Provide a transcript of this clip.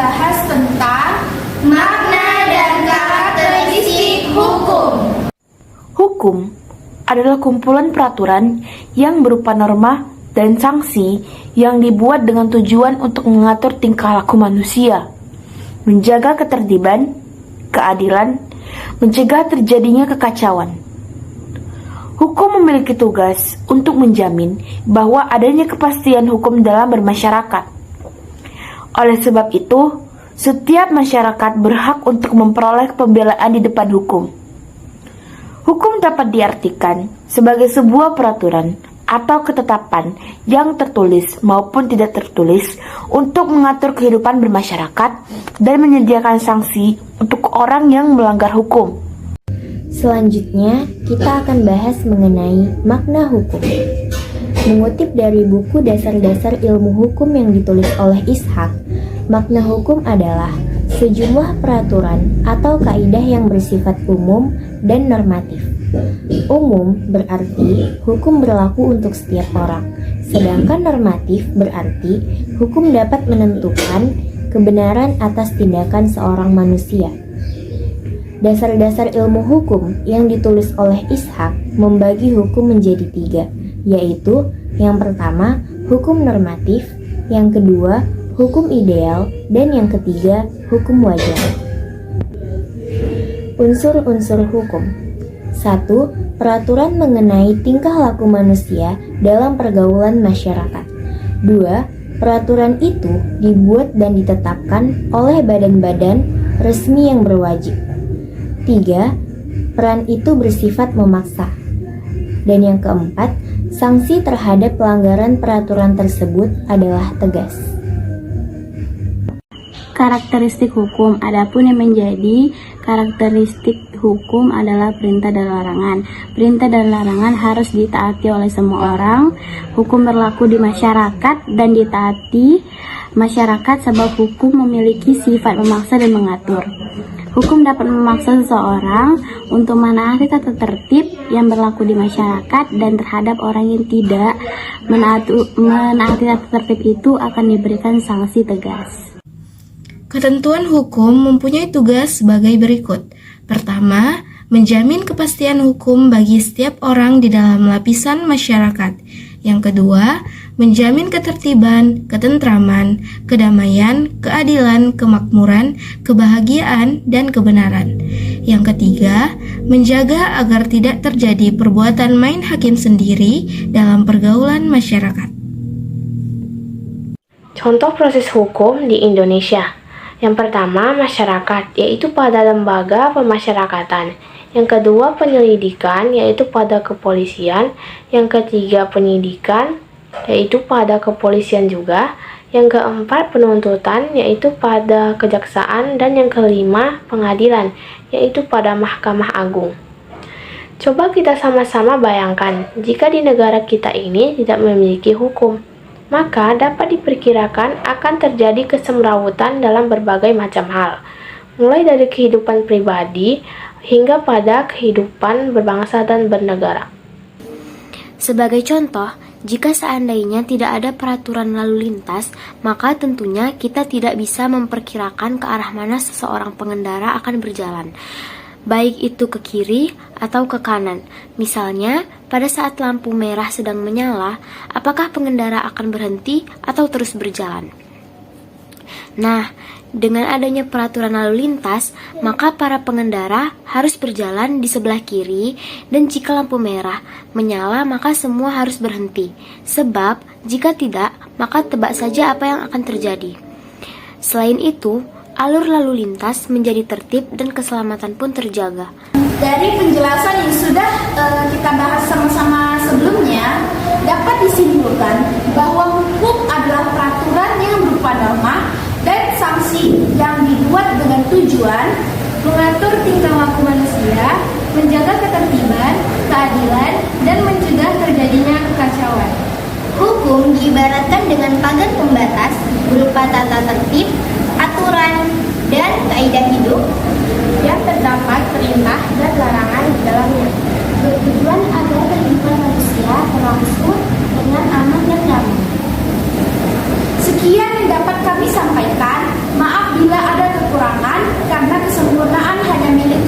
bahas tentang makna dan karakteristik hukum. Hukum adalah kumpulan peraturan yang berupa norma dan sanksi yang dibuat dengan tujuan untuk mengatur tingkah laku manusia, menjaga ketertiban, keadilan, mencegah terjadinya kekacauan. Hukum memiliki tugas untuk menjamin bahwa adanya kepastian hukum dalam bermasyarakat. Oleh sebab itu, setiap masyarakat berhak untuk memperoleh pembelaan di depan hukum. Hukum dapat diartikan sebagai sebuah peraturan atau ketetapan yang tertulis maupun tidak tertulis untuk mengatur kehidupan bermasyarakat dan menyediakan sanksi untuk orang yang melanggar hukum. Selanjutnya, kita akan bahas mengenai makna hukum. Mengutip dari buku Dasar-Dasar Ilmu Hukum yang ditulis oleh Ishak, makna hukum adalah sejumlah peraturan atau kaidah yang bersifat umum dan normatif. Umum berarti hukum berlaku untuk setiap orang, sedangkan normatif berarti hukum dapat menentukan kebenaran atas tindakan seorang manusia. Dasar-dasar ilmu hukum yang ditulis oleh Ishak membagi hukum menjadi 3, yaitu yang pertama, hukum normatif, yang kedua, hukum ideal, dan yang ketiga, hukum wajar. Unsur-unsur hukum. 1. Peraturan mengenai tingkah laku manusia dalam pergaulan masyarakat. 2. Peraturan itu dibuat dan ditetapkan oleh badan-badan resmi yang berwajib. 3. Peran itu bersifat memaksa. Dan yang keempat, sanksi terhadap pelanggaran peraturan tersebut adalah tegas. Karakteristik hukum. Adapun yang menjadi karakteristik hukum adalah perintah dan larangan. Perintah dan larangan harus ditaati oleh semua orang. Hukum berlaku di masyarakat dan ditaati masyarakat sebab hukum memiliki sifat memaksa dan mengatur. Hukum dapat memaksa seseorang untuk menaati tata tertib yang berlaku di masyarakat dan terhadap orang yang tidak menaati tata tertib itu akan diberikan sanksi tegas. Ketentuan hukum mempunyai tugas sebagai berikut. Pertama, menjamin kepastian hukum bagi setiap orang di dalam lapisan masyarakat. Yang kedua, menjamin ketertiban, ketentraman, kedamaian, keadilan, kemakmuran, kebahagiaan, dan kebenaran. Yang ketiga, menjaga agar tidak terjadi perbuatan main hakim sendiri dalam pergaulan masyarakat. Contoh proses hukum di Indonesia. Yang pertama, masyarakat, yaitu pada lembaga pemasyarakatan. Yang kedua, penyelidikan, yaitu pada kepolisian. Yang ketiga, penyidikan, yaitu pada kepolisian juga. Yang keempat, penuntutan, yaitu pada kejaksaan. Dan yang kelima, pengadilan, yaitu pada Mahkamah Agung. Coba kita sama-sama bayangkan, jika di negara kita ini tidak memiliki hukum, maka dapat diperkirakan akan terjadi kesemrawutan dalam berbagai macam hal, mulai dari kehidupan pribadi hingga pada kehidupan berbangsa dan bernegara. Sebagai contoh, jika seandainya tidak ada peraturan lalu lintas, maka tentunya kita tidak bisa memperkirakan ke arah mana seseorang pengendara akan berjalan, baik itu ke kiri atau ke kanan. Misalnya, pada saat lampu merah sedang menyala, apakah pengendara akan berhenti atau terus berjalan? Nah, dengan adanya peraturan lalu lintas, maka para pengendara harus berjalan di sebelah kiri, dan jika lampu merah menyala, maka semua harus berhenti. Sebab, jika tidak, maka tebak saja apa yang akan terjadi. Selain itu, alur lalu lintas menjadi tertib dan keselamatan pun terjaga. Dari penjelasan yang sudah kita bahas sama-sama sebelumnya, dapat disimpulkan bahwa hukum adalah peraturan yang berupa norma dan sanksi yang dibuat dengan tujuan mengatur tingkah laku manusia, menjaga ketertiban, keadilan, dan mencegah terjadinya kekacauan. Hukum diibaratkan dengan pagar pembatas berupa tata tertib, aturan, dan kaidah hidup yang terdapat perintah dan larangan di dalamnya, bertujuan agar kehidupan manusia berlangsung dengan aman dan damai. Sekian yang dapat kami sampaikan. Maaf bila ada kekurangan, karena kesempurnaan hanya milik